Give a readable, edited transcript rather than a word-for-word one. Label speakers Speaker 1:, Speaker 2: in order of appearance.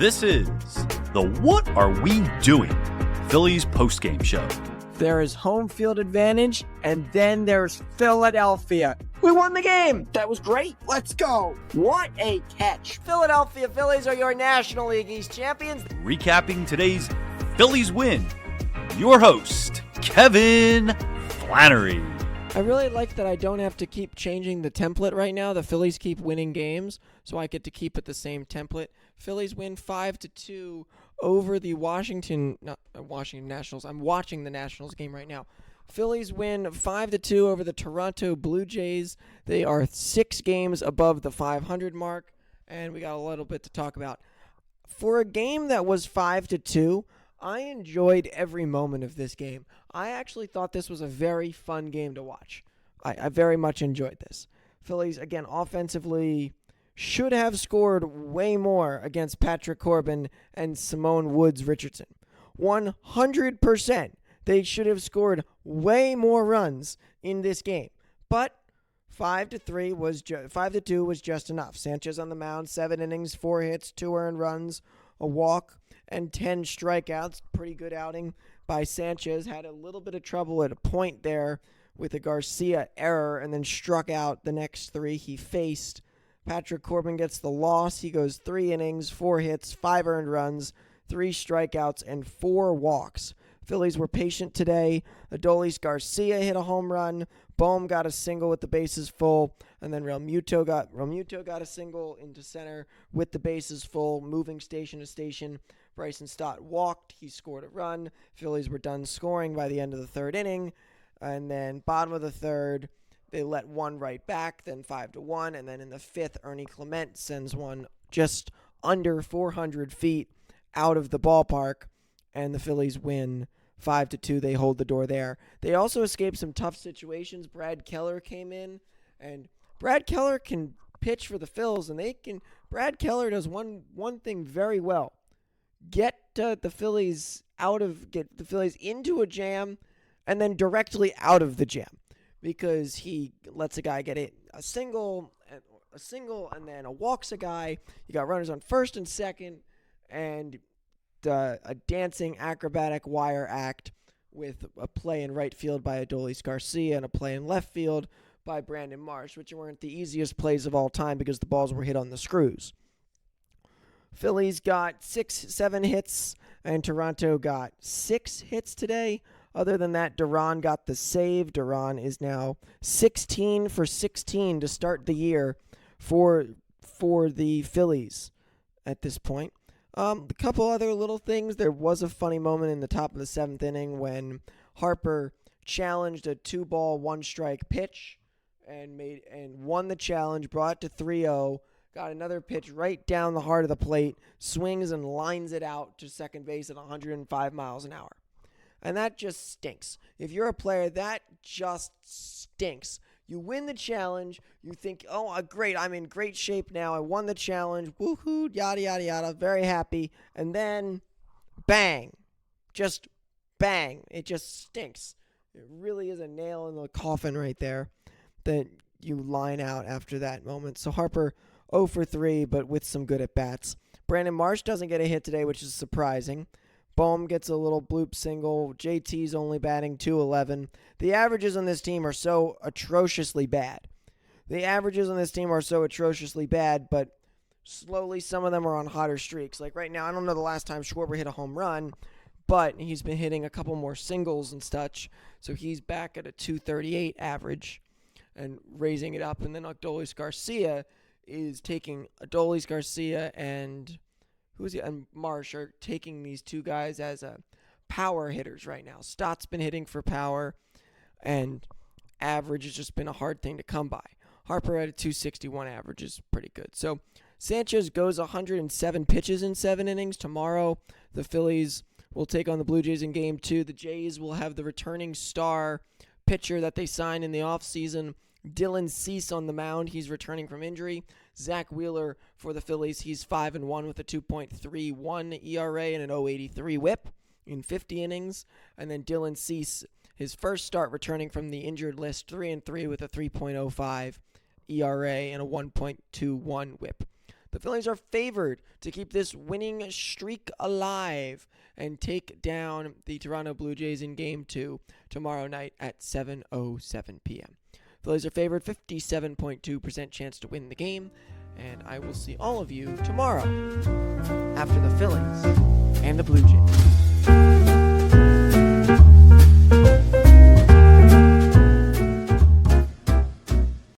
Speaker 1: This is the What Are We Doing? Phillies postgame show.
Speaker 2: There is home field advantage, and then there's Philadelphia. We won the game. That was great. Let's go. What a catch. Philadelphia Phillies are your National League East champions.
Speaker 1: Recapping today's Phillies win, your host, Kevin Flannery.
Speaker 2: I really like that I don't have to keep changing the template right now. The Phillies keep winning games, so I get to keep it the same template. Phillies win 5-2 over the Washington Nationals. I'm watching the Nationals game right now. Phillies win 5-2 over the Toronto Blue Jays. They are 6 games above the 500 mark, and we got a little bit to talk about. For a game that was 5-2, I enjoyed every moment of this game. I actually thought this was a very fun game to watch. I very much enjoyed this. Phillies, again, offensively should have scored way more against Patrick Corbin and Simone Woods-Richardson. 100%. They should have scored way more runs in this game. But 5-2 was just enough. Sanchez on the mound, 7 innings, 4 hits, 2 earned runs, a walk, and 10 strikeouts. Pretty good outing by Sanchez. Had a little bit of trouble at a point there with a Garcia error and then struck out the next 3 he faced. Patrick Corbin gets the loss. He goes 3 innings, 4 hits, 5 earned runs, 3 strikeouts, and 4 walks. Phillies were patient today. Adolis Garcia hit a home run. Bohm got a single with the bases full. And then Realmuto got a single into center with the bases full, moving station to station. Bryson Stott walked. He scored a run. Phillies were done scoring by the end of the 3rd inning. And then bottom of the 3rd, they let one right back, then 5-1. And then in the 5th, Ernie Clement sends one just under 400 feet out of the ballpark. And the Phillies win 5-2. They hold the door there. They also escaped some tough situations. Brad Keller came in, and Brad Keller can pitch for the Phils, and Brad Keller does one thing very well: get the Phillies into a jam, and then directly out of the jam, because he lets a guy get a single, and then walks a guy. You got runners on first and second, and a dancing acrobatic wire act with a play in right field by Adolis Garcia and a play in left field by Brandon Marsh, which weren't the easiest plays of all time because the balls were hit on the screws. Phillies got 7 hits, and Toronto got 6 hits today. Other than that, Duran got the save. Duran is now 16 for 16 to start the year for the Phillies at this point. A couple other little things. There was a funny moment in the top of the 7th inning when Harper challenged a 2-ball, 1-strike pitch and won the challenge, brought it to 3-0, got another pitch right down the heart of the plate, swings and lines it out to second base at 105 miles an hour. And that just stinks. If you're a player, that just stinks. You win the challenge, you think, oh, great, I'm in great shape now, I won the challenge, woohoo, yada, yada, yada, very happy, and then, bang, just bang, it just stinks. It really is a nail in the coffin right there that you line out after that moment. So Harper 0 for 3, but with some good at-bats. Brandon Marsh doesn't get a hit today, which is surprising. Bohm gets a little bloop single. JT's only batting .211. The averages on this team are so atrociously bad. But slowly some of them are on hotter streaks. Like right now, I don't know the last time Schwarber hit a home run, but he's been hitting a couple more singles and such. So he's back at a .238 average and raising it up. And then Adolis Garcia is taking and Marsh are taking these 2 guys as power hitters right now. Stott's been hitting for power, and average has just been a hard thing to come by. Harper at a .261 average is pretty good. So Sanchez goes 107 pitches in 7 innings. Tomorrow, the Phillies will take on the Blue Jays in Game 2. The Jays will have the returning star pitcher that they signed in the offseason, Dylan Cease, on the mound. He's returning from injury. Zach Wheeler for the Phillies. He's 5-1 with a 2.31 ERA and an 0.83 WHIP in 50 innings. And then Dylan Cease, his first start returning from the injured list, 3-3 with a 3.05 ERA and a 1.21 WHIP. The Phillies are favored to keep this winning streak alive and take down the Toronto Blue Jays in Game 2 tomorrow night at 7:07 p.m. Phillies are favored 57.2% chance to win the game, and I will see all of you tomorrow after the Phillies and the Blue Jays.